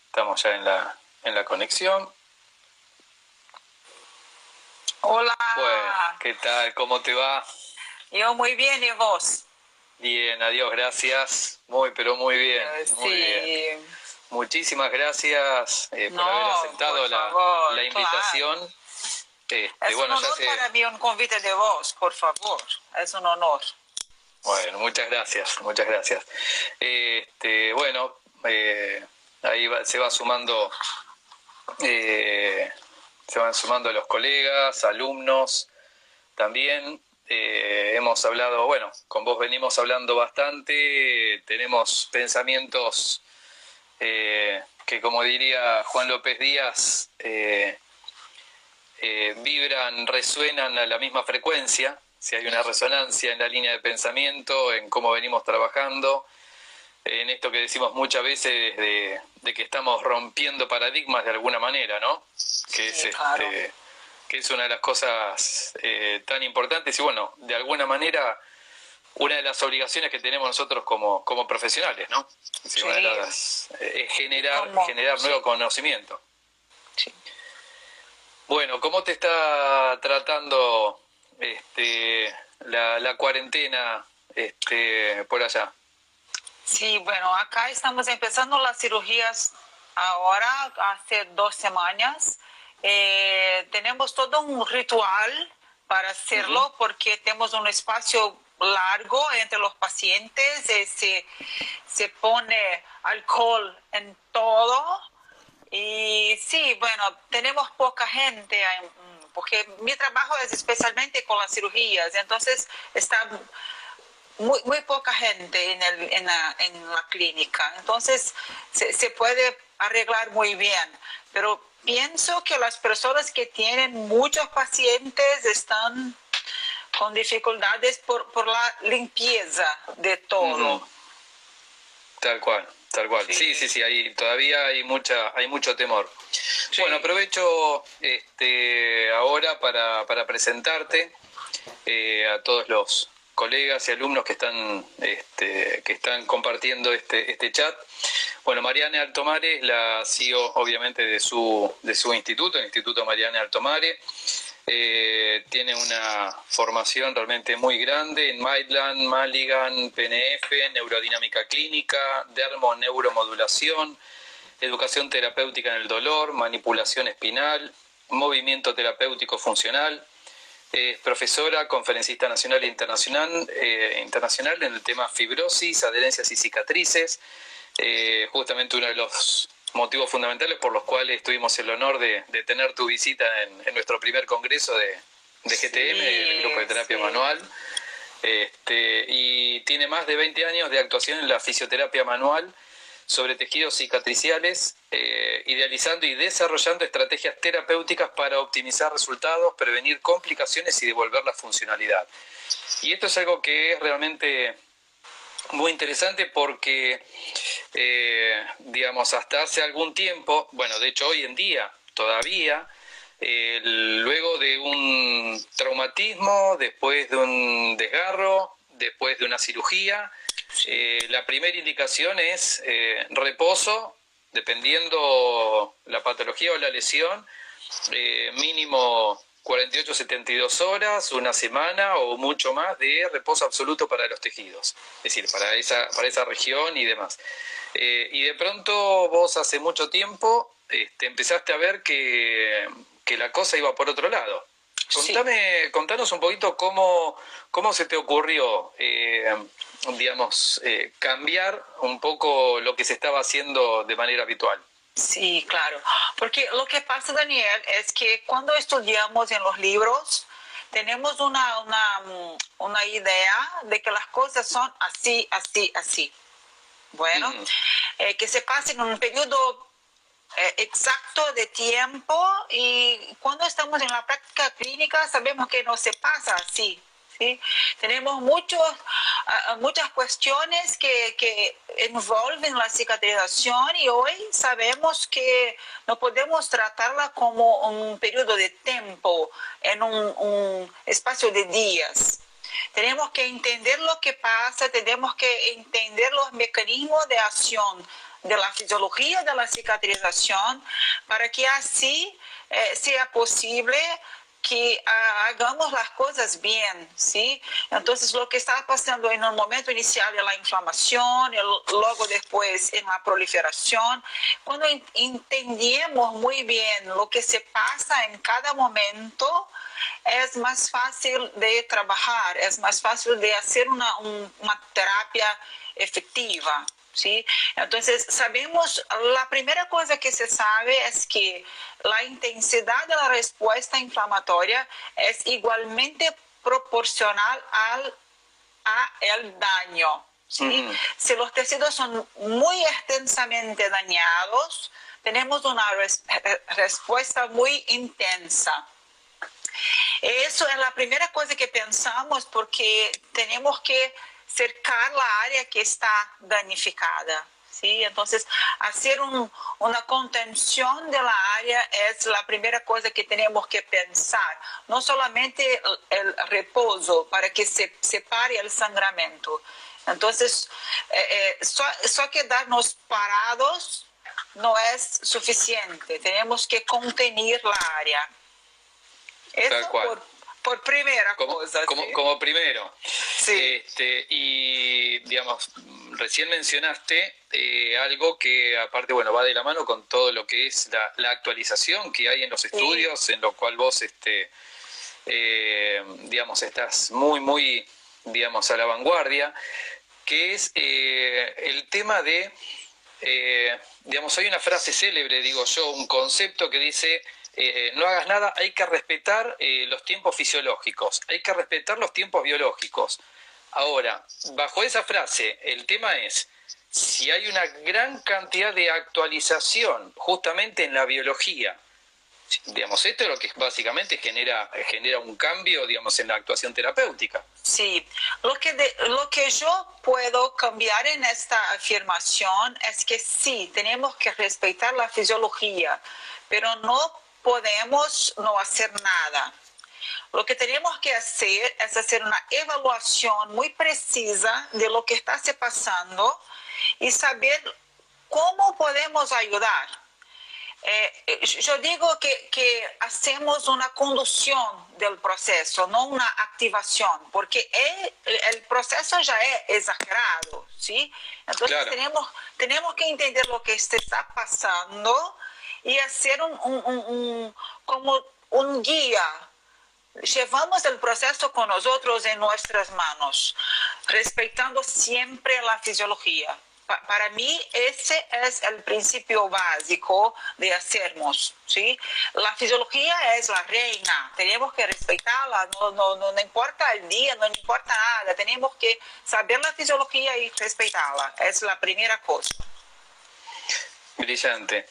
Estamos ya en la conexión. Hola. Bueno, ¿qué tal? ¿Cómo te va? Yo muy bien, ¿y vos? Bien, adiós, gracias. Pero muy bien, muy bien. Muchísimas gracias por haber aceptado la invitación. Claro. Es un honor para mí un convite de vos, por favor. Es un honor. Bueno, muchas gracias, muchas gracias. Bueno, ahí se van sumando los colegas, alumnos también. Hemos hablado, bueno, con vos venimos hablando bastante, tenemos pensamientos que, como diría Juan López Díaz, vibran, resuenan a la misma frecuencia. Si hay una resonancia en la línea de pensamiento, en cómo venimos trabajando, en esto que decimos muchas veces de que estamos rompiendo paradigmas de alguna manera, ¿no? Que sí, es claro. que es una de las cosas tan importantes y, bueno, de alguna manera una de las obligaciones que tenemos nosotros como profesionales, ¿no? Sí. Una de las, es generar nuevo conocimiento. Sí. Bueno, ¿cómo te está tratando la cuarentena por allá? Sí, bueno, acá estamos empezando las cirugías ahora, hace 2 semanas. Tenemos todo un ritual para hacerlo porque tenemos un espacio largo entre los pacientes. Se pone alcohol en todo. Y sí, bueno, tenemos poca gente, porque mi trabajo es especialmente con las cirugías, entonces está muy poca gente en la clínica, entonces se puede arreglar muy bien, pero pienso que las personas que tienen muchos pacientes están con dificultades por la limpieza de todo. Tal cual. Sí, todavía hay mucho temor. Sí. Bueno, aprovecho ahora para presentarte a todos los colegas y alumnos que están compartiendo este chat. Bueno, Mariana Altomare es la CEO, obviamente, de su instituto, el Instituto Mariana Altomare. Tiene una formación realmente muy grande en Maitland, Mulligan, PNF, Neurodinámica Clínica, Dermo-Neuromodulación, Educación Terapéutica en el Dolor, Manipulación Espinal, Movimiento Terapéutico Funcional. Es profesora, conferencista nacional e internacional en el tema fibrosis, adherencias y cicatrices. Justamente uno de los motivos fundamentales por los cuales tuvimos el honor de tener tu visita en nuestro primer congreso de GTM, del Grupo de Terapia Manual. Y tiene más de 20 años de actuación en la fisioterapia manual sobre tejidos cicatriciales, idealizando y desarrollando estrategias terapéuticas para optimizar resultados, prevenir complicaciones y devolver la funcionalidad. Y esto es algo que es realmente muy interesante porque, hasta hace algún tiempo, bueno, de hecho hoy en día todavía, luego de un traumatismo, después de un desgarro, después de una cirugía, la primera indicación es reposo, dependiendo la patología o la lesión, mínimo 48-72 horas, una semana o mucho más de reposo absoluto para los tejidos, es decir, para esa región y demás. Y de pronto vos hace mucho tiempo empezaste a ver que la cosa iba por otro lado. Contanos un poquito cómo se te ocurrió, cambiar un poco lo que se estaba haciendo de manera habitual. Sí, claro. Porque lo que pasa, Daniel, es que cuando estudiamos en los libros, tenemos una idea de que las cosas son así, así, así. Bueno, que se pasa en un periodo exacto de tiempo y cuando estamos en la práctica clínica sabemos que no se pasa así. ¿Sí? Tenemos muchas cuestiones que envuelven la cicatrización y hoy sabemos que no podemos tratarla como un periodo de tiempo, en un espacio de días. Tenemos que entender lo que pasa, tenemos que entender los mecanismos de acción de la fisiología de la cicatrización para que así sea posible que hagamos las cosas bien, ¿sí? Entonces, lo que está pasando en el momento inicial de la inflamación, luego después en la proliferación, cuando entendemos muy bien lo que se pasa en cada momento, es más fácil de trabajar, es más fácil de hacer una terapia efectiva. ¿Sí? Entonces, sabemos, la primera cosa que se sabe es que la intensidad de la respuesta inflamatoria es igualmente proporcional a el daño. ¿Sí? Si los tejidos son muy extensamente dañados, tenemos una respuesta muy intensa. Eso es la primera cosa que pensamos porque tenemos que cercar la área que está danificada, ¿sí? Entonces, hacer una contención de la área es la primera cosa que tenemos que pensar. No solamente el reposo para que se separe el sangramiento. Entonces, só quedarnos parados no es suficiente. Tenemos que contener la área. Eso por primera cosa. Como primero. Sí. Y, digamos, recién mencionaste algo que, aparte, bueno, va de la mano con todo lo que es la actualización que hay en los estudios, en lo cual vos, digamos, estás muy, digamos, a la vanguardia, que es el tema de, digamos, hay una frase célebre, digo yo, un concepto que dice... no hagas nada, hay que respetar los tiempos fisiológicos, hay que respetar los tiempos biológicos. Ahora, bajo esa frase, el tema es, si hay una gran cantidad de actualización justamente en la biología, digamos, esto es lo que básicamente genera un cambio, digamos, en la actuación terapéutica. Sí, lo que yo puedo cambiar en esta afirmación es que sí, tenemos que respetar la fisiología, pero no podemos no hacer nada. Lo que tenemos que hacer es hacer una evaluación muy precisa de lo que está se pasando y saber cómo podemos ayudar. Yo digo que hacemos una conducción del proceso, no una activación, porque el proceso ya es exagerado, ¿sí? Entonces claro. tenemos que entender lo que se está pasando y hacer como un guía. Llevamos el proceso con nosotros en nuestras manos, respetando siempre la fisiología. Para mí ese es el principio básico de hacernos, ¿sí? La fisiología es la reina, tenemos que respetarla, no importa el día, no importa nada, tenemos que saber la fisiología y respetarla, es la primera cosa. Brillante.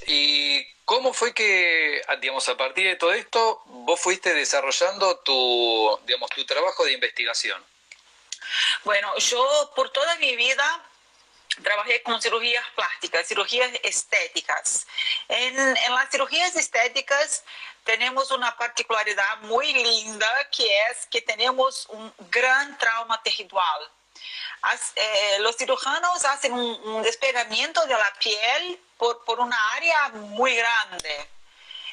¿Y cómo fue que, digamos, a partir de todo esto, vos fuiste desarrollando tu trabajo de investigación? Bueno, yo por toda mi vida trabajé con cirugías plásticas, cirugías estéticas. En las cirugías estéticas tenemos una particularidad muy linda, que es que tenemos un gran trauma tejidual. Los cirujanos hacen un despegamiento de la piel por una área muy grande.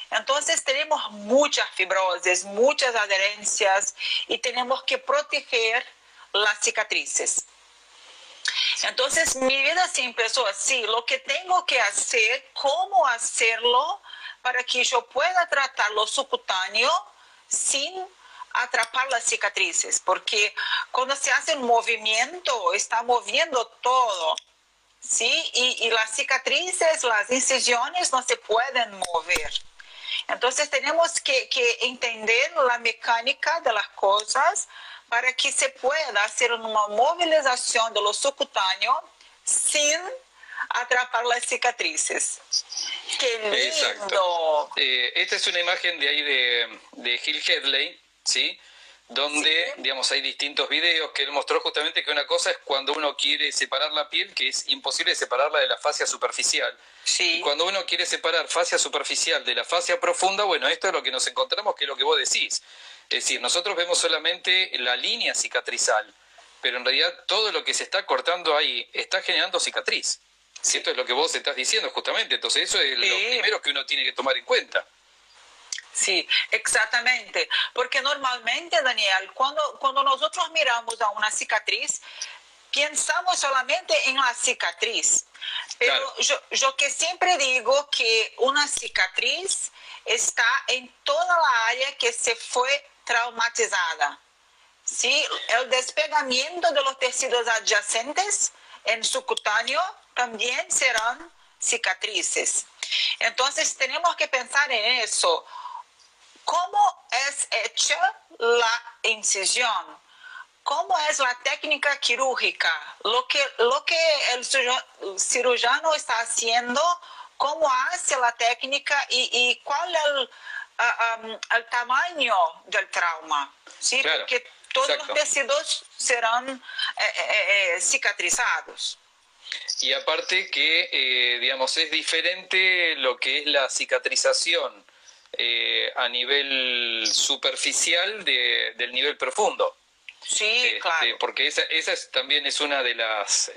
Entonces tenemos muchas fibrosis, muchas adherencias y tenemos que proteger las cicatrices. Entonces mi vida se empezó así, lo que tengo que hacer, cómo hacerlo para que yo pueda tratar lo subcutáneo sin atrapar las cicatrices, porque cuando se hace un movimiento, está moviendo todo, ¿sí? Y las cicatrices, las incisiones no se pueden mover. Entonces tenemos que entender la mecánica de las cosas para que se pueda hacer una movilización de lo subcutáneo sin atrapar las cicatrices. ¡Qué lindo! Exacto. Esta es una imagen de ahí de Gil Hedley, ¿sí? Donde, ¿sí? Digamos, hay distintos videos que él mostró justamente que una cosa es cuando uno quiere separar la piel, que es imposible separarla de la fascia superficial. Sí. Y cuando uno quiere separar fascia superficial de la fascia profunda, bueno, esto es lo que nos encontramos, que es lo que vos decís. Es decir, nosotros vemos solamente la línea cicatrizal, pero en realidad todo lo que se está cortando ahí está generando cicatriz. Si esto es lo que vos estás diciendo justamente, entonces eso es lo primero que uno tiene que tomar en cuenta. Sí, exactamente. Porque normalmente, Daniel, cuando nosotros miramos a una cicatriz, pensamos solamente en la cicatriz. Pero claro, yo que siempre digo que una cicatriz está en toda la área que se fue traumatizada. ¿Sí? El despegamiento de los tejidos adyacentes en subcutáneo también serán cicatrices. Entonces tenemos que pensar en eso. ¿Cómo es hecha la incisión? ¿Cómo es la técnica quirúrgica? Lo que el cirujano está haciendo, cómo hace la técnica y cuál es el tamaño del trauma. ¿Sí? Claro, porque todos exacto, los tejidos serán cicatrizados. Y aparte que, digamos, es diferente lo que es la cicatrización a nivel superficial del nivel profundo. Sí, claro. Porque esa también es una de las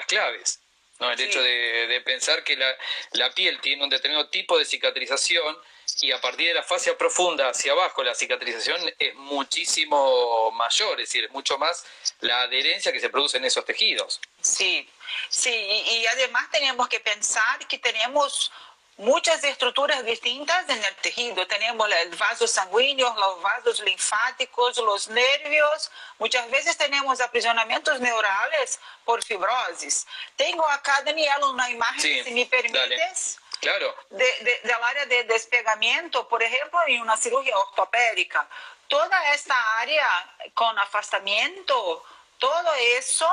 claves, ¿no? El hecho de pensar que la piel tiene un determinado tipo de cicatrización y a partir de la fascia profunda hacia abajo la cicatrización es muchísimo mayor, es decir, es mucho más la adherencia que se produce en esos tejidos. Sí, sí, y además tenemos que pensar que tenemos muchas estructuras distintas en el tejido. Tenemos el vaso sanguíneo, los vasos linfáticos, los nervios. Muchas veces tenemos aprisionamientos neurales por fibrosis. Tengo acá, Daniel, una imagen, si me permites. Dale. Claro. Del área de despegamiento, por ejemplo, en una cirugía ortopédica. Toda esta área con afastamiento, todo eso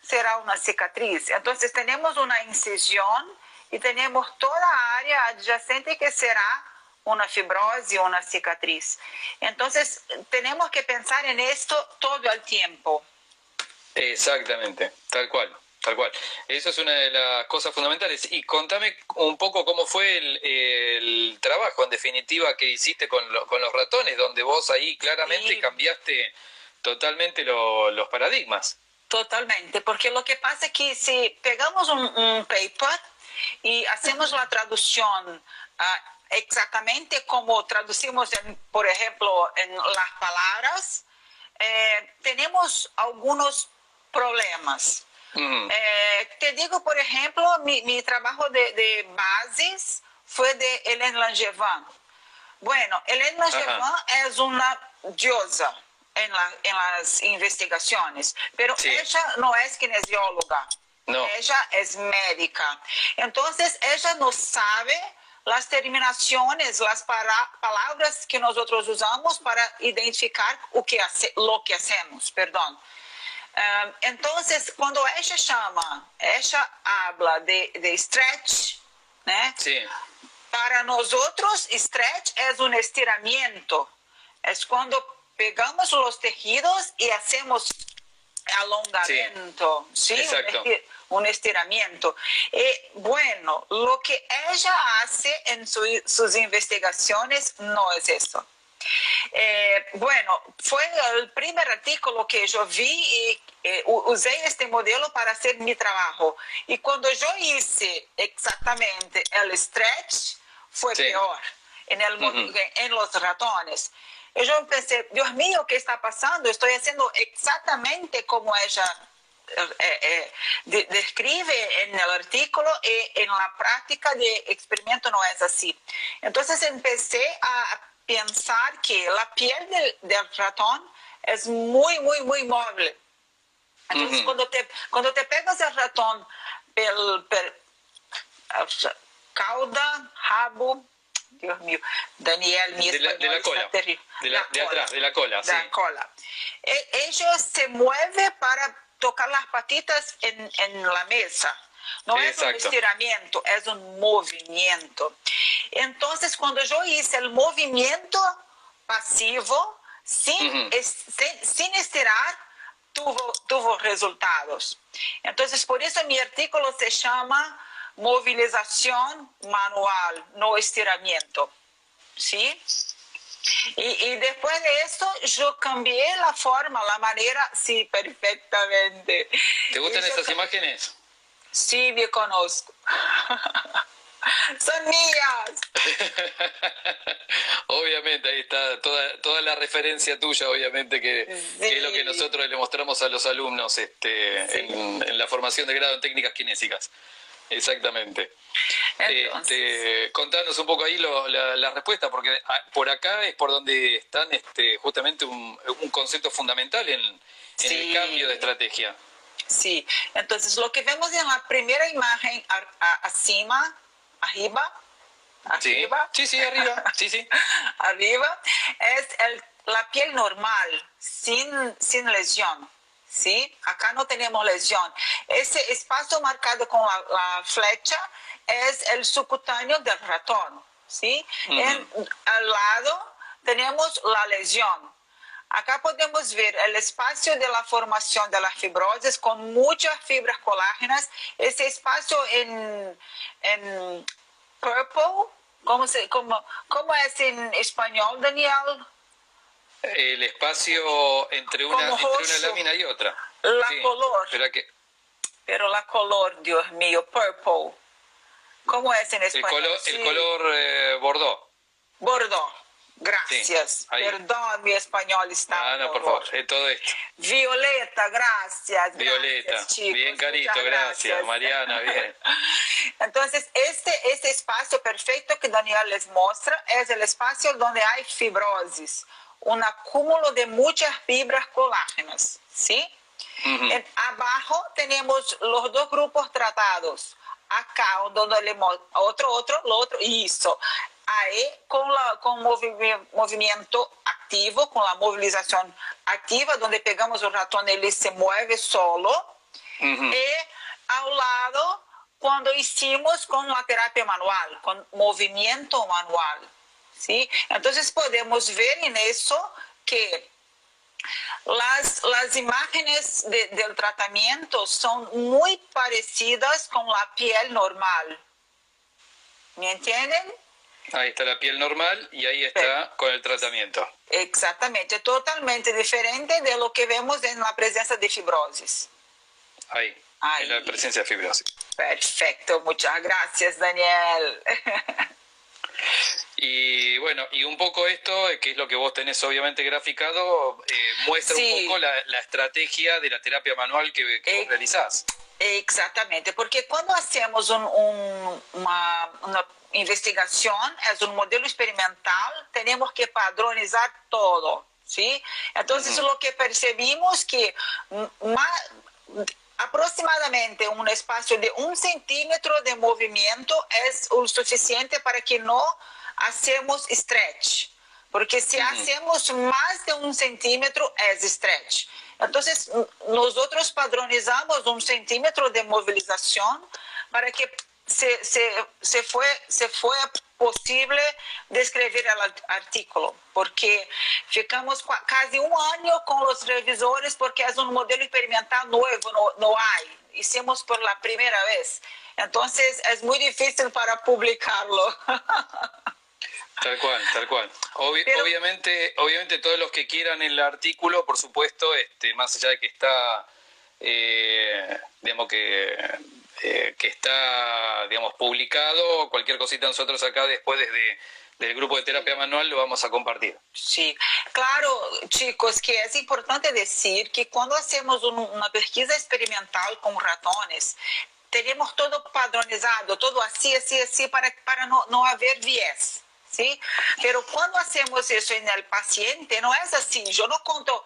será una cicatriz. Entonces tenemos una incisión y tenemos toda área adyacente que será una fibrosis o una cicatriz. Entonces tenemos que pensar en esto todo el tiempo. Exactamente, tal cual. Tal cual. Eso es una de las cosas fundamentales. Y contame un poco cómo fue el trabajo, en definitiva, que hiciste con los ratones, donde vos ahí claramente cambiaste totalmente los paradigmas. Totalmente, porque lo que pasa es que si pegamos un paper y hacemos la traducción exactamente como traducimos, por ejemplo, en las palabras, tenemos algunos problemas. Te digo, por ejemplo, mi trabajo de bases fue de Hélène Langevin. Bueno, Hélène Langevin es una diosa en las investigaciones, pero ella no es kinesióloga, ella es médica. Entonces, ella no sabe las terminaciones, las palabras que nosotros usamos para identificar lo que hacemos, perdón. Entonces, cuando ella habla de stretch, ¿né? Sí. Para nosotros, stretch es un estiramiento. Es cuando pegamos los tejidos y hacemos alongamiento, ¿sí? Un estiramiento. Bueno, lo que ella hace en sus investigaciones no es eso. Bueno, fue el primer artículo que yo vi y usé este modelo para hacer mi trabajo. Y cuando yo hice exactamente el stretch, fue peor en los ratones. Y yo pensé, Dios mío, ¿qué está pasando? Estoy haciendo exactamente como ella describe en el artículo y en la práctica de experimento no es así. Entonces empecé a pensar que la piel del ratón es muy, muy, muy móvil. Entonces, cuando te pegas el ratón, cauda, rabo, Dios mío, Daniel, mi español de la cola, de atrás, de la cola, la cola. Ellos se mueven para tocar las patitas en la mesa. No es un estiramiento, es un movimiento. Entonces, cuando yo hice el movimiento pasivo, sin estirar, tuvo resultados. Entonces, por eso mi artículo se llama movilización manual, no estiramiento. ¿Sí? Y después de eso yo cambié la forma, la manera, sí, perfectamente. ¿Te gustan esas imágenes? Sí, me conozco. Son mías. Obviamente, ahí está toda la referencia tuya, obviamente, que es lo que nosotros le mostramos a los alumnos en la formación de grado en técnicas kinésicas. Exactamente. Contanos un poco ahí la respuesta, porque por acá es por donde están justamente un concepto fundamental en el cambio de estrategia. Sí, entonces lo que vemos en la primera imagen arriba, sí, arriba, sí. arriba, es la piel normal, sin lesión. ¿Sí? Acá no tenemos lesión. Ese espacio marcado con la flecha es el subcutáneo del ratón. ¿Sí? Al lado tenemos la lesión. Acá podemos ver el espacio de la formación de las fibrosas con muchas fibras colágenas. Ese espacio en purple, ¿cómo es en español, Daniel? El espacio entre una lámina y otra. Color. Pero la color, Dios mío, purple. ¿Cómo es en español? El color bordeaux. Bordeaux. Gracias. Sí, perdón, mi español está. No, por favor, todo esto. Violeta, gracias. Violeta, gracias, chicos, bien carito, gracias. Mariana, bien. Entonces, este espacio perfecto que Daniel les muestra es el espacio donde hay fibrosis, un acúmulo de muchas fibras colágenas, ¿sí? Abajo tenemos los dos grupos tratados. Acá, donde le otro, lo otro, y eso. Ahí, con movimiento activo, con la movilización activa, donde pegamos el ratón, él se mueve solo. Y al lado, cuando hicimos con la terapia manual, con movimiento manual. ¿Sí? Entonces podemos ver en eso que las imágenes del tratamiento son muy parecidas con la piel normal. ¿Me entienden? Ahí está la piel normal y ahí está con el tratamiento. Exactamente, totalmente diferente de lo que vemos en la presencia de fibrosis. Ahí. En la presencia de fibrosis. Perfecto, muchas gracias, Daniel. Y bueno, y un poco esto, que es lo que vos tenés obviamente graficado, muestra un poco la estrategia de la terapia manual que vos realizás. Exactamente, porque cuando hacemos una investigación, es un modelo experimental, tenemos que padronizar todo, ¿sí? Entonces lo que percibimos que aproximadamente un espacio de 1 centímetro de movimiento es lo suficiente para que no hacemos stretch, porque si hacemos más de 1 centímetro es stretch. Entonces nosotros padronizamos 1 centímetro de movilización para que se fue posible descrever el artículo, porque ficamos casi 1 año con los revisores porque es un modelo experimental nuevo, no hay. Hicimos por la primera vez. Entonces es muy difícil para publicarlo. Tal cual. Obviamente todos los que quieran el artículo, por supuesto, más allá de que está, digamos que está, digamos, publicado, cualquier cosita nosotros acá después del grupo de terapia manual lo vamos a compartir. Sí, claro, chicos, que es importante decir que cuando hacemos una pesquisa experimental con ratones, tenemos todo padronizado, todo así, para no haber viés. ¿Sí? Pero cuando hacemos eso en el paciente, no es así. Yo no conto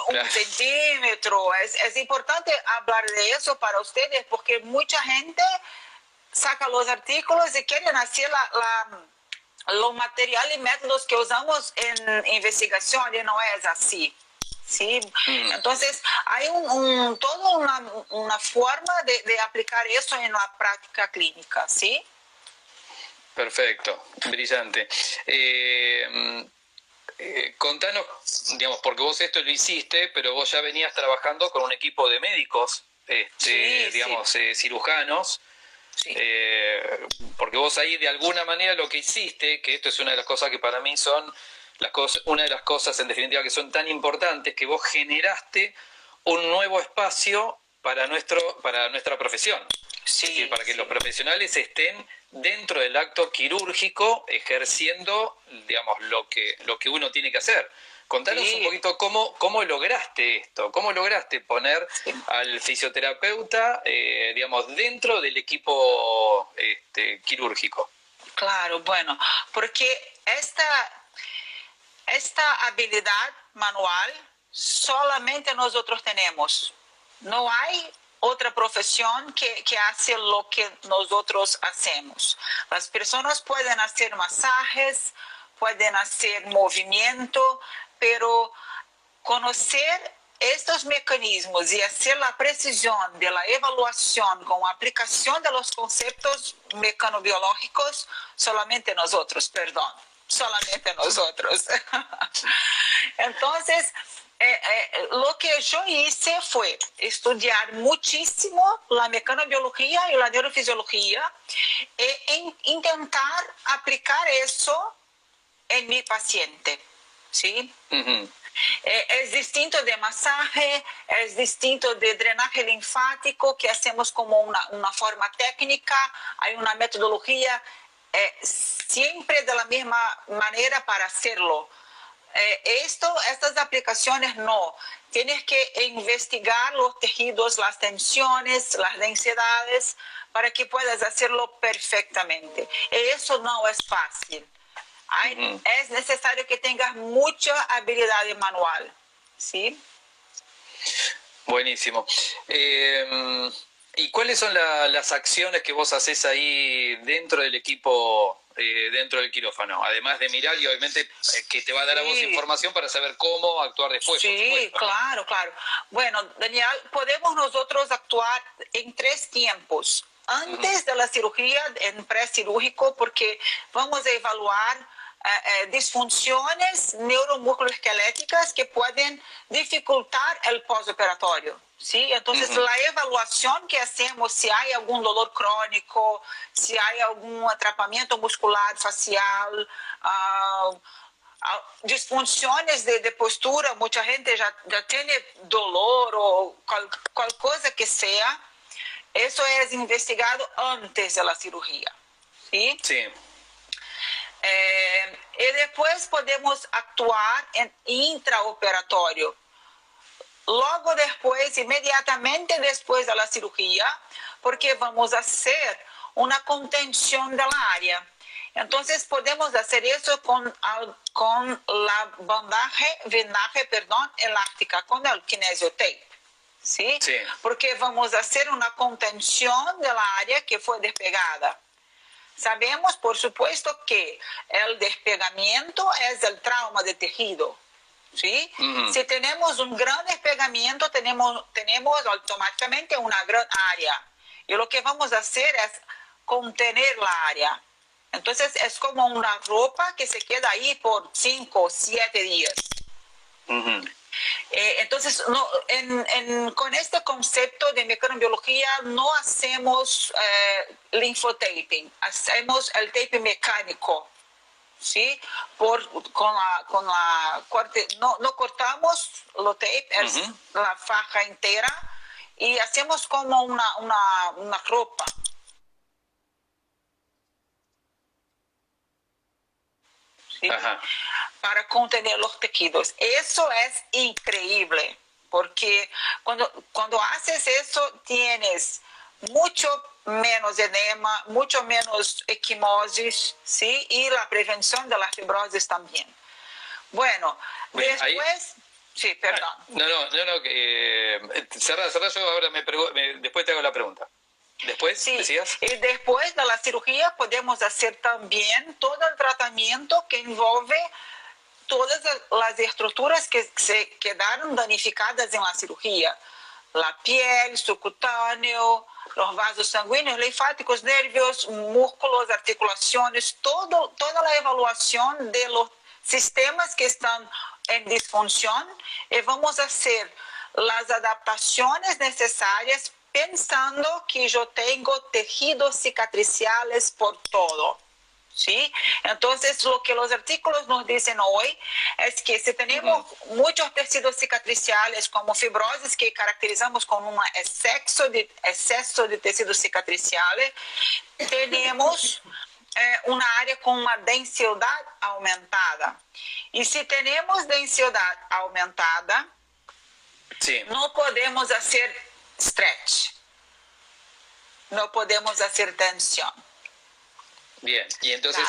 1 centímetro. Es importante hablar de eso para ustedes porque mucha gente saca los artículos y quieren hacer los materiales y métodos que usamos en investigación y no es así. ¿Sí? Entonces hay toda una forma de aplicar eso en la práctica clínica, ¿sí? Perfecto, brillante. Contanos, digamos, porque vos esto lo hiciste, pero vos ya venías trabajando con un equipo de médicos, cirujanos, porque vos ahí de alguna manera lo que hiciste, que esto es una de las cosas que para mí son una de las cosas en definitiva que son tan importantes, que vos generaste un nuevo espacio para nuestra profesión. Sí, es decir, para que los profesionales estén dentro del acto quirúrgico ejerciendo, digamos, lo que uno tiene que hacer. Contanos un poquito cómo lograste esto, cómo lograste poner al fisioterapeuta, digamos, dentro del equipo quirúrgico. Claro, bueno, porque esta habilidad manual solamente nosotros tenemos. No hay otra profesión que hace lo que nosotros hacemos. Las personas pueden hacer masajes, pueden hacer movimiento, pero conocer estos mecanismos y hacer la precisión de la evaluación con aplicación de los conceptos mecanobiológicos, solamente nosotros. Entonces, lo que yo hice fue estudiar muchísimo la mecanobiología y la neurofisiología e intentar aplicar eso en mi paciente, ¿sí? Uh-huh. Es distinto de masaje, es distinto de drenaje linfático, que hacemos como una forma técnica, hay una metodología siempre de la misma manera para hacerlo. Estas aplicaciones no. Tienes que investigar los tejidos, las tensiones, las densidades, para que puedas hacerlo perfectamente. Y eso no es fácil. Es necesario que tengas mucha habilidad manual, ¿sí? Buenísimo. ¿Y cuáles son las acciones que vos hacés ahí dentro del equipo, dentro del quirófano? Además de mirar y obviamente que te va a dar a vos información para saber cómo actuar después. Sí, claro. Bueno, Daniel, podemos nosotros actuar en 3 tiempos. Antes de la cirugía, en precirúrgico, porque vamos a evaluar disfunciones neuromusculoesqueléticas que pueden dificultar el postoperatorio, ¿sí? Entonces, la evaluación que hacemos, si hay algún dolor crónico, si hay algún atrapamiento muscular facial, disfunciones de postura, mucha gente ya tiene dolor o cual cosa que sea, eso es investigado antes de la cirugía, ¿sí? Sí. Y después podemos actuar en intraoperatorio. Luego después, inmediatamente después de la cirugía, porque vamos a hacer una contención del área. Entonces podemos hacer eso con la vendaje elástica, con el kinesiotape. ¿Sí? Sí. Porque vamos a hacer una contención del área que fue despegada. Sabemos, por supuesto, que el despegamiento es el trauma de tejido, ¿sí? Si tenemos un gran despegamiento, tenemos automáticamente una gran área. Y lo que vamos a hacer es contener la área. Entonces, es como una ropa que se queda ahí por 5 o 7 días. Entonces, con este concepto de mecanobiología no hacemos linfotaping, hacemos el tape mecánico, ¿sí? No cortamos los tape, es la faja entera, y hacemos como una ropa. ¿Sí? Para contener los tejidos. Eso es increíble, porque cuando haces eso tienes mucho menos edema, mucho menos equimosis, ¿sí? Y la prevención de las fibrosis también. Bueno, después... Ahí... Sí, perdón. No, cerrá, yo ahora después te hago la pregunta. Después, sí, decías. Y después de la cirugía podemos hacer también todo el tratamiento que envolve todas las estructuras que se quedaron danificadas en la cirugía. La piel, subcutáneo, los vasos sanguíneos, linfáticos, nervios, músculos, articulaciones, toda la evaluación de los sistemas que están en disfunción, y vamos a hacer las adaptaciones necesarias pensando que yo tengo tejidos cicatriciales por todo, ¿sí? Entonces, lo que los artículos nos dicen hoy es que si tenemos muchos tejidos cicatriciales como fibrosis, que caracterizamos como un exceso de tejidos cicatriciales, tenemos una área con una densidad aumentada. Y si tenemos densidad aumentada, Sí. no podemos hacer stretch, no podemos hacer tensión. Bien, y entonces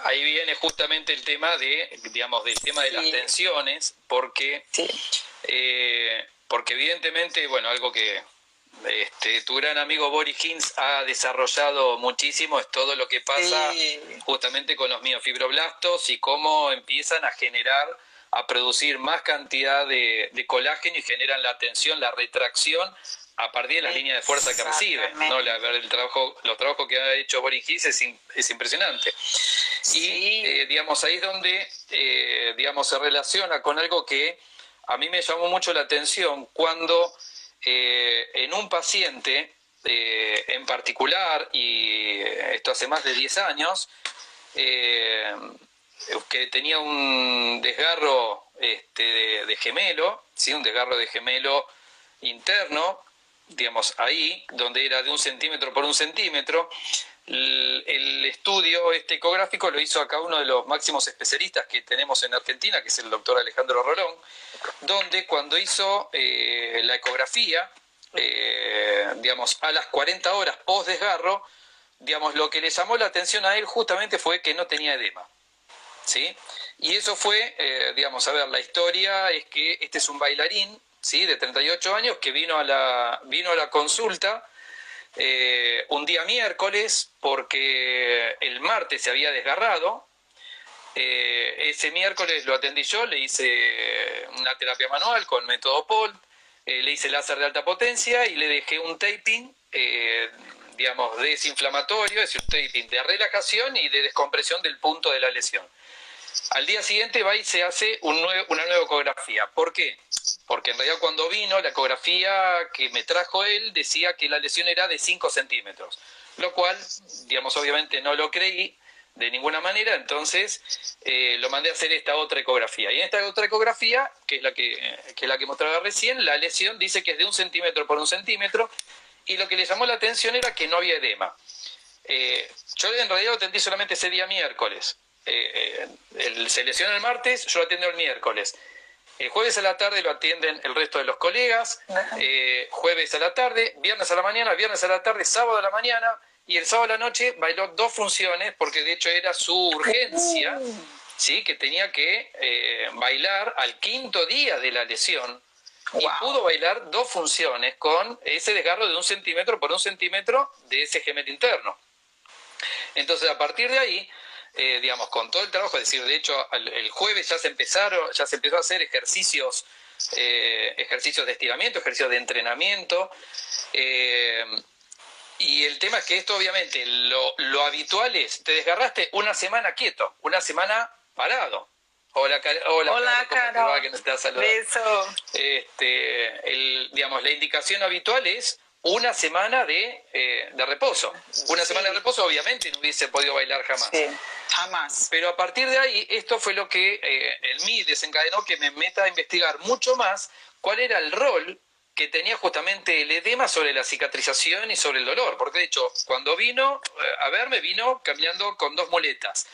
ahí viene justamente el tema del tema de las tensiones, porque, porque evidentemente, bueno, algo que tu gran amigo Boris Hintz ha desarrollado muchísimo es todo lo que pasa justamente con los miofibroblastos y cómo empiezan a producir más cantidad de colágeno y generan la tensión, la retracción a partir de las líneas de fuerza que recibe, ¿no? Los trabajos que ha hecho Boris Hintz es impresionante. Y digamos, ahí es donde digamos, se relaciona con algo que a mí me llamó mucho la atención cuando en un paciente en particular, y esto hace más de 10 años, que tenía un desgarro de gemelo, ¿sí? Un desgarro de gemelo interno, digamos, ahí, donde era de 1 centímetro por 1 centímetro. El estudio ecográfico lo hizo acá uno de los máximos especialistas que tenemos en Argentina, que es el doctor Alejandro Rolón, donde cuando hizo la ecografía, digamos, a las 40 horas post desgarro, digamos, lo que le llamó la atención a él justamente fue que no tenía edema, ¿sí? Y eso fue, digamos, a ver, la historia es que este es un bailarín, ¿sí? De 38 años que vino a la consulta un día miércoles porque el martes se había desgarrado. Ese miércoles lo atendí yo, le hice una terapia manual con método POLT, le hice láser de alta potencia y le dejé un taping, digamos, desinflamatorio, es un taping de relajación y de descompresión del punto de la lesión. Al día siguiente va y se hace una nueva ecografía. ¿Por qué? Porque en realidad cuando vino, la ecografía que me trajo él decía que la lesión era de 5 centímetros, lo cual, digamos, obviamente no lo creí de ninguna manera, entonces lo mandé a hacer esta otra ecografía. Y en esta otra ecografía, que es la que mostraba recién, la lesión dice que es de 1 centímetro por 1 centímetro, y lo que le llamó la atención era que no había edema. Yo en realidad lo atendí solamente ese día miércoles. Se lesiona el martes, yo lo atiendo el miércoles. El jueves a la tarde lo atienden el resto de los colegas, jueves a la tarde, viernes a la mañana, viernes a la tarde, sábado a la mañana, y el sábado a la noche bailó 2 funciones, porque de hecho era su urgencia, ¿sí? Que tenía que bailar al 5.º día de la lesión, y pudo bailar 2 funciones con ese desgarro de 1 centímetro por 1 centímetro de ese gemelo interno. Entonces, a partir de ahí, digamos, con todo el trabajo, es decir, de hecho, el jueves ya se empezó a hacer ejercicios de estiramiento, ejercicios de entrenamiento, y el tema es que esto, obviamente, lo habitual es, te desgarraste una semana quieto, una semana parado. Hola, Caro, que nos te Beso. Digamos, la indicación habitual es una semana de reposo. Una semana de reposo, obviamente, no hubiese podido bailar jamás. Sí, jamás. Pero a partir de ahí, esto fue lo que en mí desencadenó que me meta a investigar mucho más cuál era el rol que tenía justamente el edema sobre la cicatrización y sobre el dolor. Porque, de hecho, cuando vino a verme, vino caminando con 2 muletas.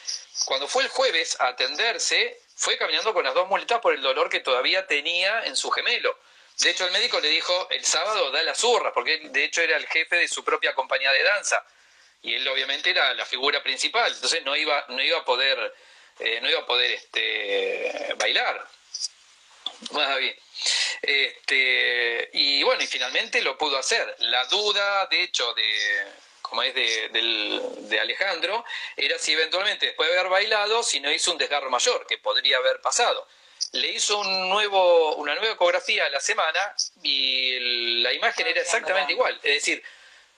Cuando fue el jueves a atenderse, fue caminando con las 2 muletas por el dolor que todavía tenía en su gemelo. De hecho, el médico le dijo, el sábado da las urras, porque él, de hecho, era el jefe de su propia compañía de danza. Y él, obviamente, era la figura principal. Entonces, no iba a poder bailar. Más bien. Y bueno, y finalmente lo pudo hacer. La duda, de hecho, de Alejandro, era si eventualmente, después de haber bailado, si no hizo un desgarro mayor, que podría haber pasado. Le hizo una nueva ecografía a la semana y la imagen era exactamente igual. Es decir,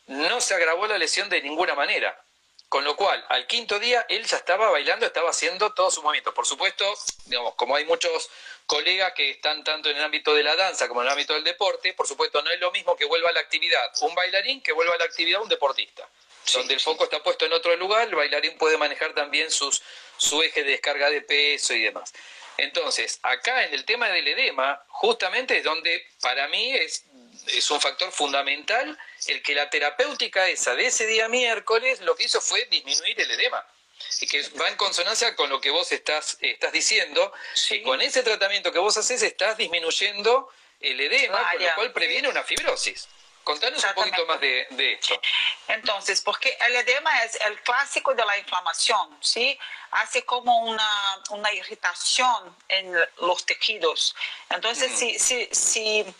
no se agravó la lesión de ninguna manera. Con lo cual, al 5.º día, él ya estaba bailando, estaba haciendo todos sus movimientos. Por supuesto, digamos, como hay muchos colegas que están tanto en el ámbito de la danza como en el ámbito del deporte, por supuesto, no es lo mismo que vuelva a la actividad un bailarín que vuelva a la actividad un deportista. donde el foco está puesto en otro lugar, el bailarín puede manejar también su eje de descarga de peso y demás. Entonces, acá en el tema del edema, justamente es donde para mí es un factor fundamental el que la terapéutica esa de ese día miércoles lo que hizo fue disminuir el edema. Y que va en consonancia con lo que vos estás diciendo, que con ese tratamiento que vos haces estás disminuyendo el edema, con lo cual previene una fibrosis. Contanos un poquito más de esto. Entonces, porque el edema es el clásico de la inflamación, ¿sí? Hace como una irritación en los tejidos. Entonces, si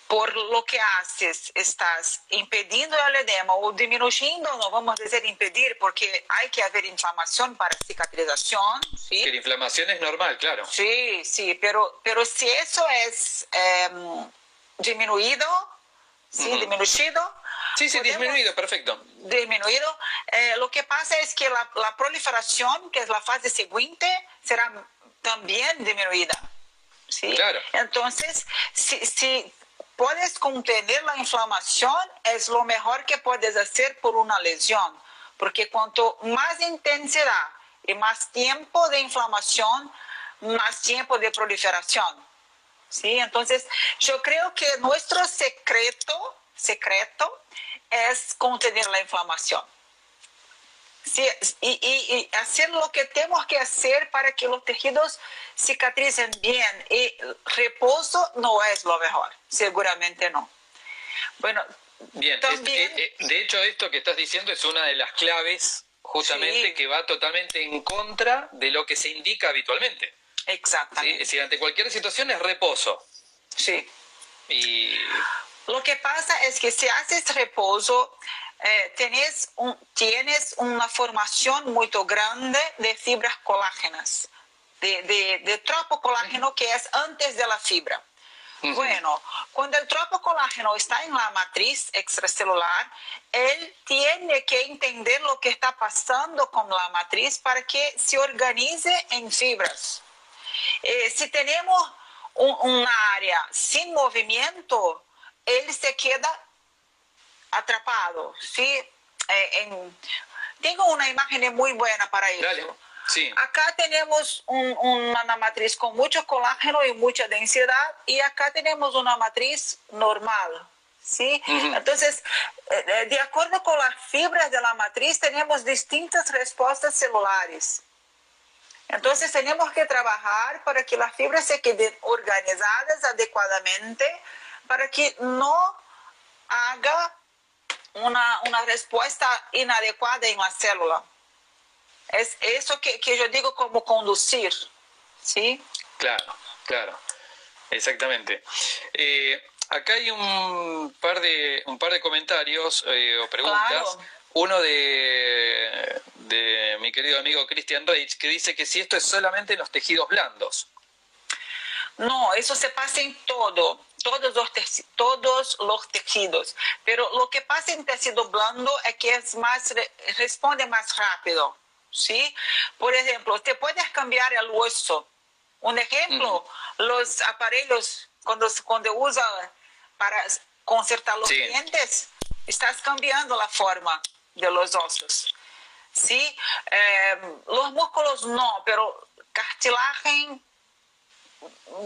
por lo que haces estás impedindo el edema o disminuyendo, no vamos a decir impedir, porque hay que haber inflamación para cicatrización, ¿sí? Que la inflamación es normal, claro. Sí, pero si eso es disminuido, ¿sí? Disminuido. Sí, disminuido, perfecto. Disminuido. Lo que pasa es que la proliferación, que es la fase siguiente, será también disminuida, ¿sí? Claro. Entonces, si puedes contener la inflamación, es lo mejor que puedes hacer por una lesión, porque cuanto más intensidad y más tiempo de inflamación, más tiempo de proliferación, ¿sí? Entonces, yo creo que nuestro secreto es contener la inflamación. Sí, y hacer lo que tenemos que hacer para que los tejidos cicatricen bien. Y reposo no es lo mejor, seguramente no. Bueno, bien, también, de hecho esto que estás diciendo es una de las claves justamente que va totalmente en contra de lo que se indica habitualmente. Exactamente. ¿Sí? Es decir, ante cualquier situación es reposo. Sí. Y lo que pasa es que si haces reposo, tienes una formación muy grande de fibras colágenas, de tropocolágeno que es antes de la fibra. Bueno, cuando el tropocolágeno está en la matriz extracelular, él tiene que entender lo que está pasando con la matriz para que se organice en fibras. Si tenemos una área sin movimiento, él se queda atrapado, ¿sí? Tengo una imagen muy buena para eso. Dale. Sí. Acá tenemos una matriz con mucho colágeno y mucha densidad, y acá tenemos una matriz normal, ¿sí? Entonces, de acuerdo con las fibras de la matriz, tenemos distintas respuestas celulares. Entonces, tenemos que trabajar para que las fibras se queden organizadas adecuadamente, para que no haga una respuesta inadecuada en la célula. Es eso que yo digo como conducir, ¿sí? Claro, exactamente. Acá hay un par de comentarios o preguntas. Claro. Uno de mi querido amigo Christian Reich, que dice que si esto es solamente en los tejidos blandos. No, eso se pasa en todos los tejidos. Pero lo que pasa en tejido blando es que responde más rápido, ¿sí? Por ejemplo, usted puede cambiar el hueso. Un ejemplo, los aparellos cuando usa para concertar los dientes, estás cambiando la forma de los osos, ¿sí? Los músculos no, pero cartilaje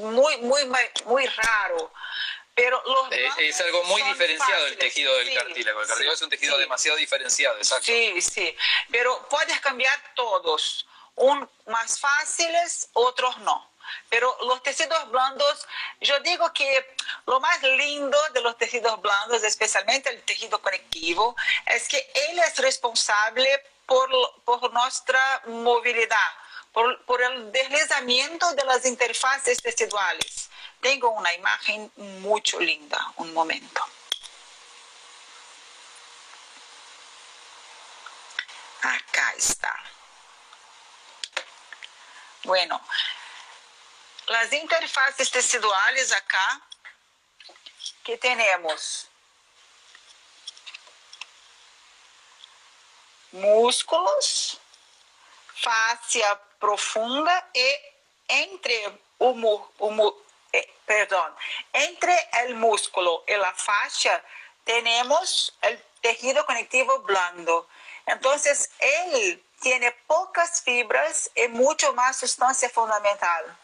muy raro. Pero es algo muy diferenciado el tejido del cartílago. El cartílago es un tejido demasiado diferenciado, exacto. Sí, pero puedes cambiar todos. Más fáciles, otros no. Pero los tejidos blandos, yo digo que lo más lindo de los tejidos blandos, especialmente el tejido conectivo, es que él es responsable por nuestra movilidad, por el deslizamiento de las interfaces tejiduales. Tengo una imagen muy linda, un momento. Acá está. Bueno, las interfaces tejiduales acá, que tenemos músculos, fascia profunda y entre entre el músculo y la fascia tenemos el tejido conectivo blando. Entonces, él tiene pocas fibras y mucho más sustancia fundamental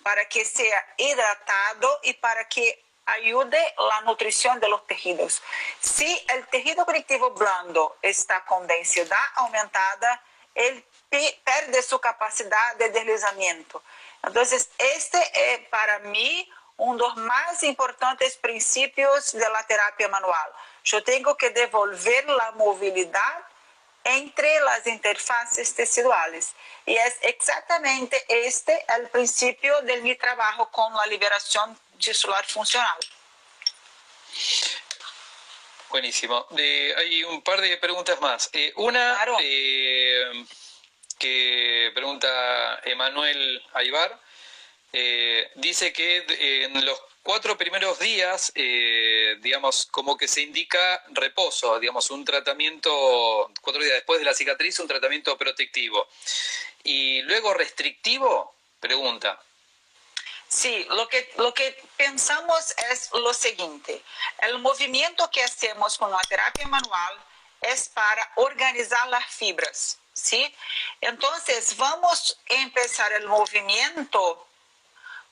para que sea hidratado y para que ayude la nutrición de los tejidos. Si el tejido conectivo blando está con densidad aumentada, él pierde su capacidad de deslizamiento. Entonces, este es para mí uno de los más importantes principios de la terapia manual. Yo tengo que devolver la movilidad entre las interfaces teciduales. Y es exactamente este el principio de mi trabajo con la liberación tisular funcional. Buenísimo. Hay un par de preguntas más. Una Claro. que pregunta Emanuel Aybar. Dice que en los 4 primeros días, digamos, como que se indica reposo, digamos, un tratamiento, 4 días después de la cicatriz, un tratamiento protectivo. Y luego restrictivo, pregunta. Sí, lo que pensamos es lo siguiente. El movimiento que hacemos con la terapia manual es para organizar las fibras, ¿sí? Entonces, vamos a empezar el movimiento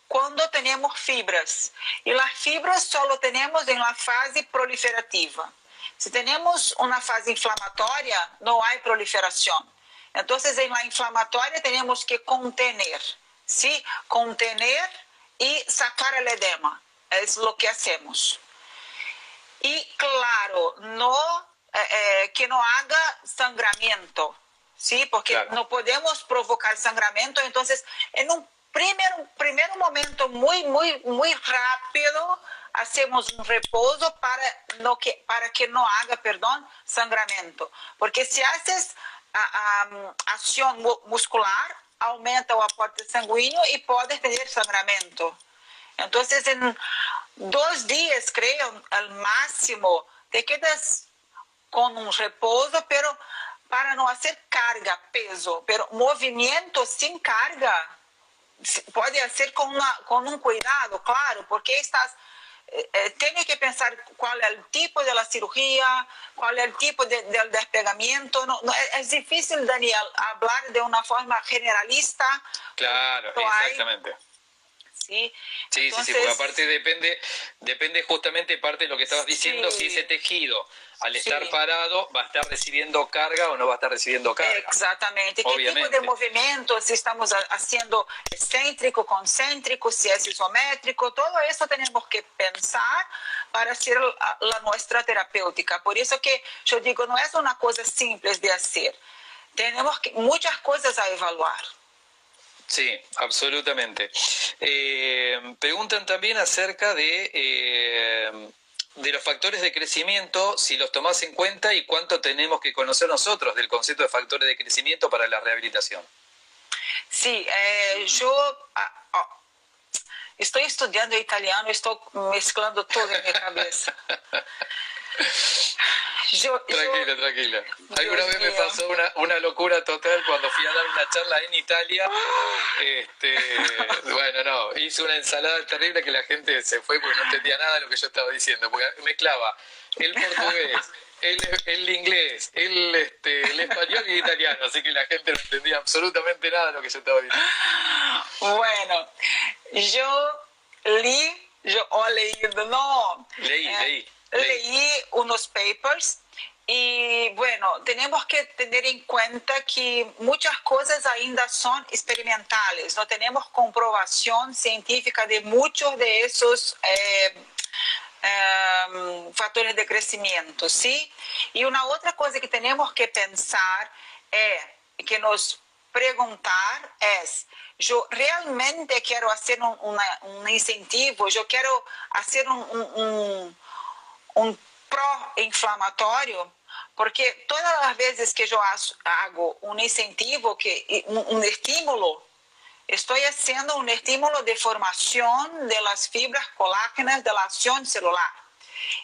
cuando tenemos fibras. Y las fibras solo tenemos en la fase proliferativa. Si tenemos una fase inflamatoria, no hay proliferación. Entonces, en la inflamatoria tenemos que contener, ¿sí? Contener y sacar el edema. Es lo que hacemos. Y claro, que no haga sangramiento, ¿sí? Porque claro, no podemos provocar sangramiento. Entonces, en un primer momento muy rápido, hacemos un reposo para que no haga, sangramiento. Porque si haces acción muscular, aumenta el aporte sanguíneo y puedes tener sangramiento. Entonces, en 2 días, creo, al máximo, te quedas con un reposo, pero para no hacer carga, peso. Pero movimiento sin carga pode ser com um cuidado, claro, porque tem que pensar qual é o tipo de la cirurgia, qual é o tipo del despegamento. É difícil, Daniel, hablar de uma forma generalista. Claro, exactamente. Sí, sí, entonces, sí, porque aparte depende justamente parte de lo que estabas diciendo, sí, si ese tejido al estar parado va a estar recibiendo carga o no va a estar recibiendo carga. Exactamente, qué tipo de movimiento, si estamos haciendo excéntrico, concéntrico, si es isométrico, todo eso tenemos que pensar para hacer nuestra terapéutica. Por eso que yo digo, no es una cosa simple de hacer, tenemos muchas cosas a evaluar. Sí, absolutamente. Preguntan también acerca de los factores de crecimiento, si los tomás en cuenta y cuánto tenemos que conocer nosotros del concepto de factores de crecimiento para la rehabilitación. Sí, yo estoy estudiando italiano, estoy mezclando todo en mi cabeza. Tranquila. Alguna vez me pasó una locura total cuando fui a dar una charla en Italia. Hice una ensalada terrible que la gente se fue porque no entendía nada de lo que yo estaba diciendo, porque mezclaba el portugués, el inglés, el español y el italiano, así que la gente no entendía absolutamente nada de lo que yo estaba diciendo. Bueno, yo leí unos papers y bueno, tenemos que tener en cuenta que muchas cosas ainda son experimentales, no tenemos comprobación científica de muchos de esos factores de crecimiento, ¿sí? Y una otra cosa que tenemos que pensar que nos preguntar es, yo realmente quiero hacer un incentivo, yo quiero hacer un pró-inflamatório, porque todas las veces que yo hago un incentivo, un estímulo, estoy haciendo un estímulo de formación de las fibras colágenas de la acción celular.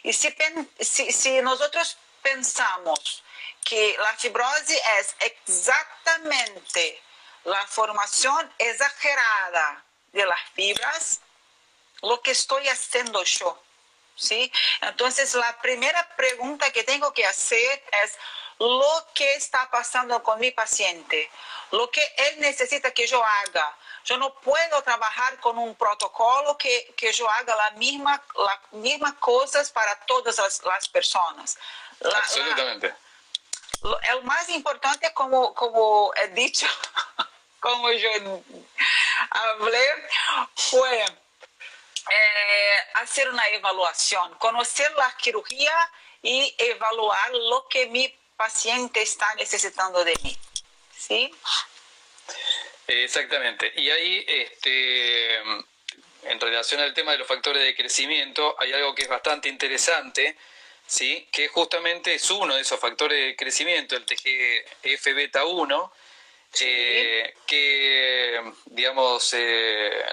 Y si nosotros pensamos que la fibrosis es exactamente la formación exagerada de las fibras, lo que estoy haciendo yo, ¿sí? Entonces, la primera pregunta que tengo que hacer es lo que está pasando con mi paciente, lo que él necesita que yo haga. Yo no puedo trabajar con un protocolo que yo haga las mismas cosas para todas las personas. Absolutamente. El más importante, como he dicho, como yo hablé, fue hacer una evaluación, conocer la cirugía y evaluar lo que mi paciente está necesitando de mí. ¿Sí? Exactamente. Y ahí, en relación al tema de los factores de crecimiento, hay algo que es bastante interesante, ¿sí? Que justamente es uno de esos factores de crecimiento, el TGF-beta 1, Sí. que, digamos,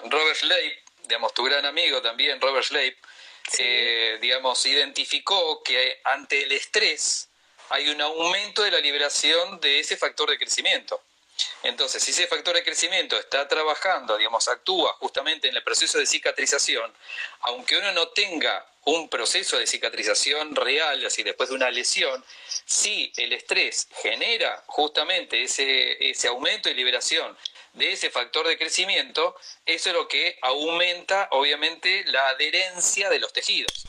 Robert Schleip, digamos, tu gran amigo también, Robert Schleip, Sí. digamos, identificó que ante el estrés hay un aumento de la liberación de ese factor de crecimiento. Entonces, si ese factor de crecimiento está trabajando, digamos, actúa justamente en el proceso de cicatrización, aunque uno no tenga un proceso de cicatrización real, así después de una lesión, si el estrés genera justamente ese aumento y liberación de ese factor de crecimiento, eso es lo que aumenta, obviamente, la adherencia de los tejidos.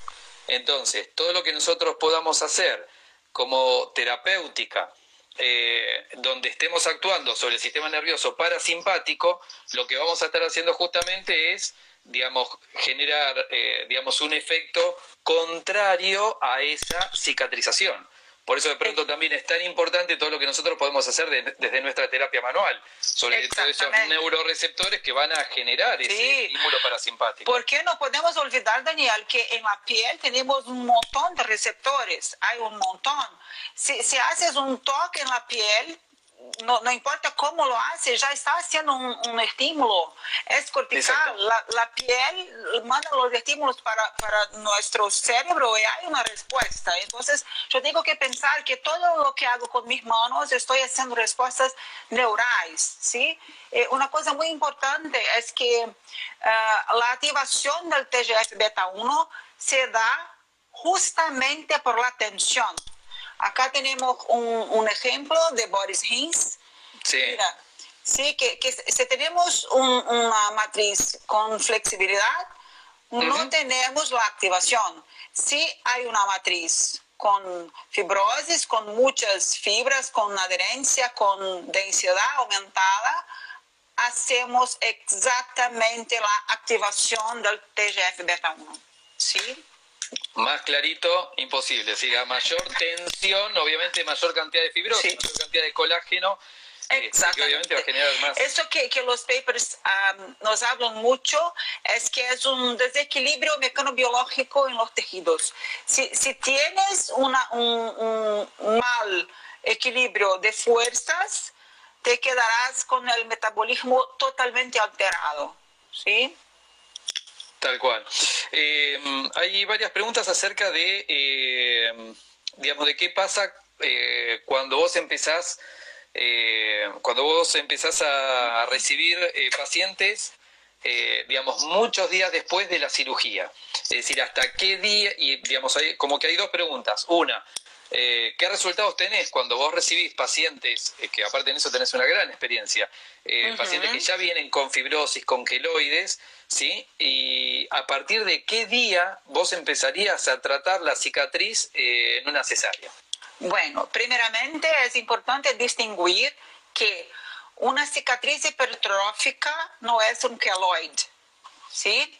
Entonces, todo lo que nosotros podamos hacer como terapéutica, donde estemos actuando sobre el sistema nervioso parasimpático, lo que vamos a estar haciendo justamente es, digamos, generar, digamos, un efecto contrario a esa cicatrización. Por eso de pronto también es tan importante todo lo que nosotros podemos hacer desde nuestra terapia manual, sobre todos esos neuroreceptores que van a generar ese estímulo parasimpático. ¿Por qué no podemos olvidar, Daniel, que en la piel tenemos un montón de receptores? Hay un montón. Si haces un toque en la piel, no importa cómo lo haces, ya está haciendo un estímulo. Es cortical. La piel manda los estímulos para nuestro cerebro y hay una respuesta. Entonces, yo tengo que pensar que todo lo que hago con mis manos estoy haciendo respuestas neurales, ¿sí? Una cosa muy importante es que la activación del TGF-beta 1 se da justamente por la tensión. Acá tenemos un ejemplo de Boris Hinz. Sí. Mira, sí, que si tenemos una matriz con flexibilidad, no tenemos la activación. Si hay una matriz con fibrosis, con muchas fibras, con adherencia, con densidad aumentada, hacemos exactamente la activación del TGF-beta 1. ¿Sí? Más clarito, imposible. Es decir, a mayor tensión, obviamente mayor cantidad de fibrosis, mayor cantidad de colágeno, que obviamente va a generar más. Eso que los papers nos hablan mucho es que es un desequilibrio mecanobiológico en los tejidos. Si tienes un mal equilibrio de fuerzas, te quedarás con el metabolismo totalmente alterado, ¿sí? Tal cual. Hay varias preguntas acerca de, digamos, de qué pasa cuando vos empezás a recibir pacientes, digamos, muchos días después de la cirugía. Es decir, hasta qué día, y digamos, como que hay dos preguntas. Una, ¿qué resultados tenés cuando vos recibís pacientes, que aparte en eso tenés una gran experiencia, pacientes que ya vienen con fibrosis, con queloides, ¿sí? Y a partir de qué día vos empezarías a tratar la cicatriz en una cesárea? Bueno, primeramente es importante distinguir que una cicatriz hipertrófica no es un queloide, ¿sí?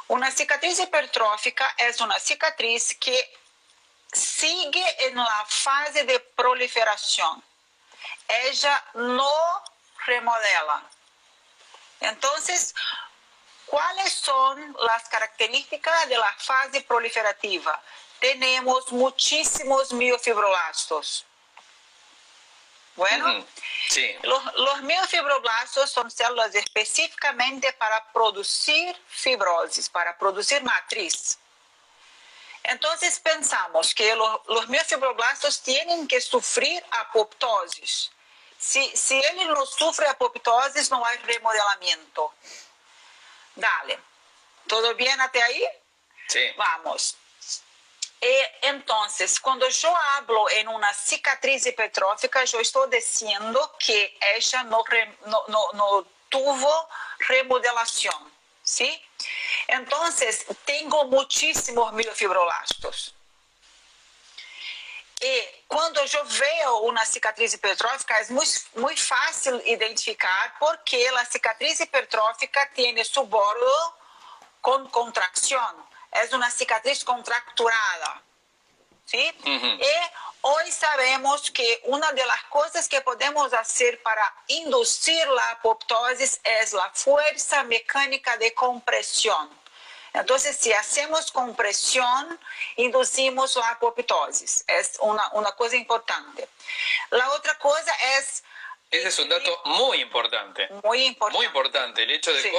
Una cicatriz hipertrófica es una cicatriz que sigue en la fase de proliferación. Ella no remodela. Entonces, ¿cuáles son las características de la fase proliferativa? Tenemos muchísimos miofibroblastos. Bueno, sí. Los miofibroblastos son células específicamente para producir fibrosis, para producir matriz. Entonces pensamos que los miofibroblastos tienen que sufrir apoptosis. Si él no sufre apoptosis, no hay remodelamiento. Dale. ¿Todo bien hasta ahí? Sí. Vamos. Entonces, cuando yo hablo en una cicatriz hipertrófica, yo estoy diciendo que ella no tuvo remodelación, ¿sí? Entonces, tengo muchísimos miofibroblastos. Y cuando yo veo una cicatriz hipertrófica, es muy fácil identificar porque la cicatriz hipertrófica tiene su bordo con contracción. Es una cicatriz contracturada, ¿sí? Uh-huh. Y hoy sabemos que una de las cosas que podemos hacer para inducir la apoptosis es la fuerza mecánica de compresión. Entonces, si hacemos compresión, inducimos la apoptosis. Es una cosa importante. La otra cosa es... Ese es un dato muy importante. Muy importante. Muy importante, el hecho de Sí.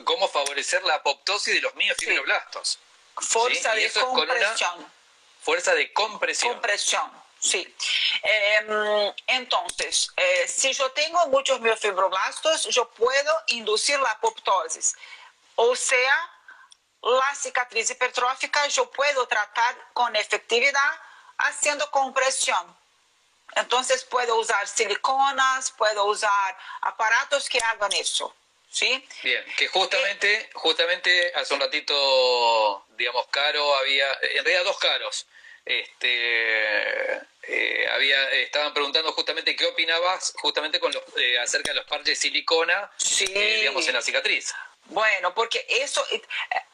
cómo favorecer la apoptosis de los miofibroblastos. Fuerza ¿Sí? Y de eso es con compresión. una fuerza de compresión. Compresión, sí. Entonces, si yo tengo muchos miofibroblastos, yo puedo inducir la apoptosis. O sea, la cicatriz hipertrófica yo puedo tratar con efectividad haciendo compresión. Entonces, puedo usar siliconas, puedo usar aparatos que hagan eso. ¿Sí? Bien, que justamente hace un ratito, digamos, Caro había, en realidad dos Caros, estaban preguntando justamente qué opinabas justamente acerca de los parches silicona, Sí. digamos, en la cicatriz. Bueno, porque eso,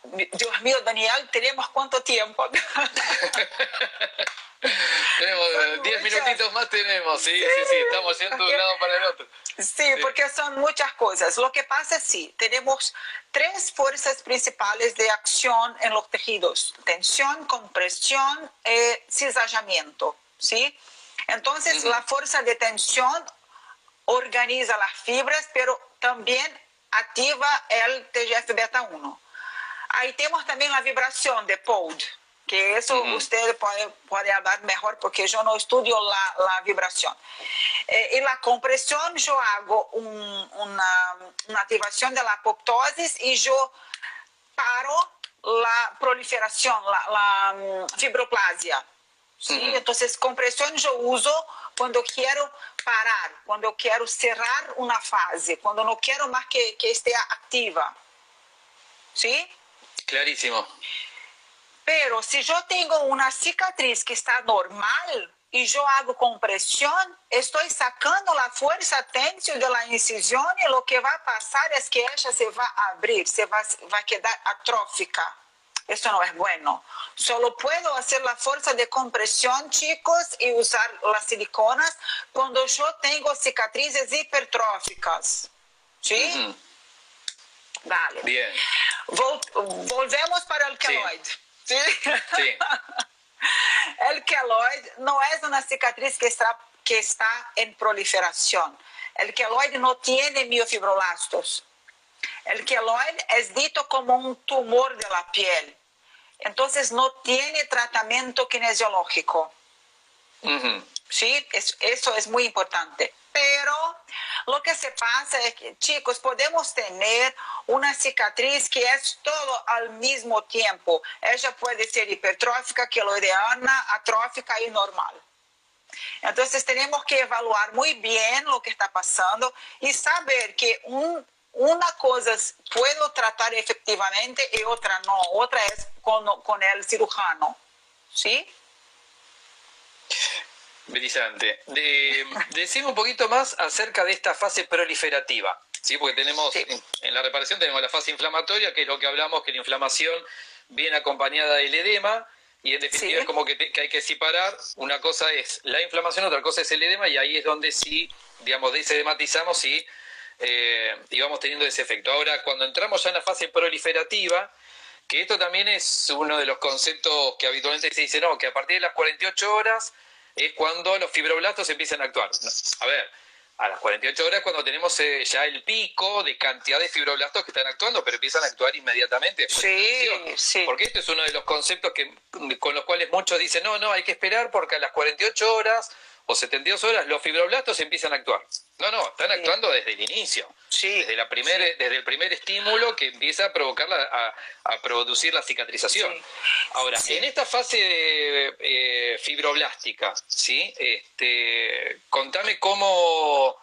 Dios mío, Daniel, ¿tenemos cuánto tiempo? Tenemos 10 minutitos más, tenemos, sí, estamos yendo de un lado para el otro. Sí, porque son muchas cosas. Lo que pasa es sí, tenemos tres fuerzas principales de acción en los tejidos: tensión, compresión y cizallamiento, ¿sí? Entonces, la fuerza de tensión organiza las fibras, pero también activa el TGF-beta1. Ahí tenemos también la vibración de POD, que eso usted puede hablar mejor porque yo no estudio la vibración. En la compresión yo hago una activación de la apoptosis y yo paro la proliferación, la fibroplasia. ¿Sí? Entonces, compresión yo uso cuando quiero parar, cuando quiero cerrar una fase, cuando no quiero más que esté activa. ¿Sí? Clarísimo. Pero si yo tengo una cicatriz que está normal y yo hago compresión, estoy sacando la fuerza tensio de la incisión y lo que va a pasar es que ella se va a abrir, va a quedar atrófica. Eso no es bueno. Solo puedo hacer la fuerza de compresión, chicos, y usar las siliconas cuando yo tengo cicatrices hipertróficas. ¿Sí? Vale. Bien. Volvemos para el queloide. Sí. Sí. El queloide no es una cicatriz que está en proliferación. El queloide no tiene miofibroblastos. El queloide es dicho como un tumor de la piel. Entonces no tiene tratamiento kinesiológico. ¿Sí? Eso es muy importante. Pero lo que se pasa es que, chicos, podemos tener una cicatriz que es todo al mismo tiempo. Ella puede ser hipertrófica, queloideana, atrófica y normal. Entonces tenemos que evaluar muy bien lo que está pasando y saber que una cosa puedo tratar efectivamente y otra no. Otra es con el cirujano. ¿Sí? Brillante. Decime un poquito más acerca de esta fase proliferativa, ¿sí? Porque tenemos, en la reparación tenemos la fase inflamatoria, que es lo que hablamos, que la inflamación viene acompañada del edema, y en definitiva es como que hay que separar, una cosa es la inflamación, otra cosa es el edema, y ahí es donde sí, digamos, desedematizamos y vamos teniendo ese efecto. Ahora, cuando entramos ya en la fase proliferativa, que esto también es uno de los conceptos que habitualmente se dice, no, que a partir de las 48 horas es cuando los fibroblastos empiezan a actuar. A ver, a las 48 horas es cuando tenemos ya el pico de cantidad de fibroblastos que están actuando, pero empiezan a actuar inmediatamente. Sí. Porque este es uno de los conceptos con los cuales muchos dicen, no, hay que esperar porque a las 48 horas o 72 horas, los fibroblastos empiezan a actuar. No, están actuando desde el inicio. Sí. Desde el primer estímulo que empieza a provocar a producir la cicatrización. Sí. Ahora, en esta fase fibroblástica, ¿sí? Contame cómo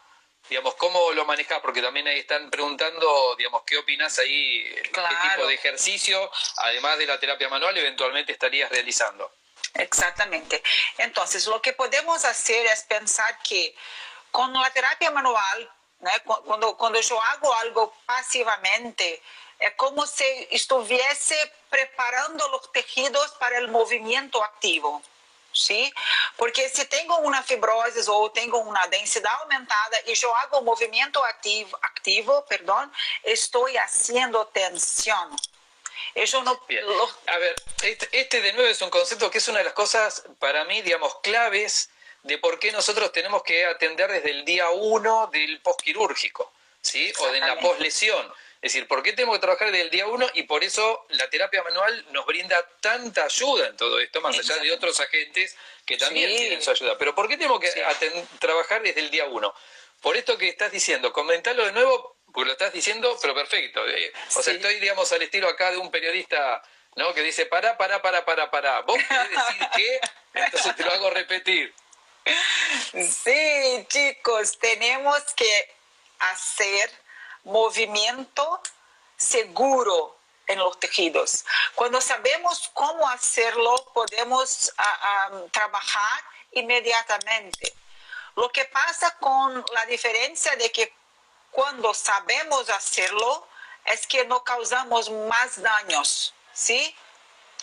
lo manejás, porque también ahí están preguntando, qué opinás ahí, Claro. qué tipo de ejercicio, además de la terapia manual, eventualmente estarías realizando. Exactamente. Entonces, lo que podemos hacer es pensar que con la terapia manual, né, cuando yo hago algo pasivamente, es como si estuviese preparando los tejidos para el movimiento activo. ¿Sí? Porque si tengo una fibrosis o tengo una densidad aumentada y yo hago movimiento activo, estoy haciendo tensión. Eso no... Bien. A ver, este de nuevo es un concepto que es una de las cosas para mí, claves de por qué nosotros tenemos que atender desde el día 1 del postquirúrgico, ¿sí? O de la poslesión. Es decir, ¿por qué tenemos que trabajar desde el día 1? Y por eso la terapia manual nos brinda tanta ayuda en todo esto, más allá de otros agentes que también tienen su ayuda. Pero ¿por qué tenemos que trabajar desde el día 1? Por esto que estás diciendo, comentalo de nuevo, porque lo estás diciendo, pero perfecto. O sea, estoy, al estilo acá de un periodista, ¿no? Que dice, para. ¿Vos querés decir qué? Entonces te lo hago repetir. Sí, chicos, tenemos que hacer movimiento seguro en los tejidos. Cuando sabemos cómo hacerlo, podemos trabajar inmediatamente. Lo que pasa con la diferencia de que cuando sabemos hacerlo, es que no causamos más daños, ¿sí?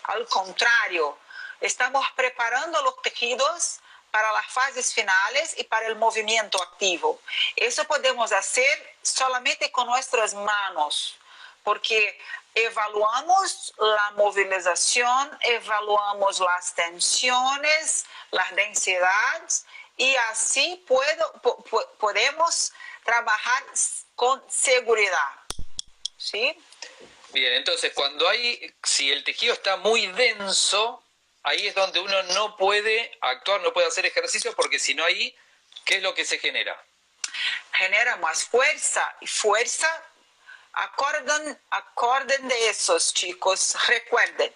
Al contrario, estamos preparando los tejidos para las fases finales y para el movimiento activo. Eso podemos hacer solamente con nuestras manos, porque evaluamos la movilización, evaluamos las tensiones, las densidades, y así podemos trabajar con seguridad. ¿Sí? Bien, entonces si el tejido está muy denso, ahí es donde uno no puede actuar, no puede hacer ejercicios, porque si no ahí, ¿qué es lo que se genera? Genera más fuerza, y fuerza, acuerden de esos, chicos, recuerden,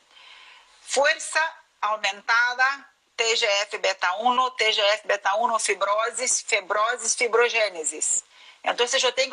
fuerza aumentada, TGF beta 1, fibrosis, fibrogénesis. Entonces yo tengo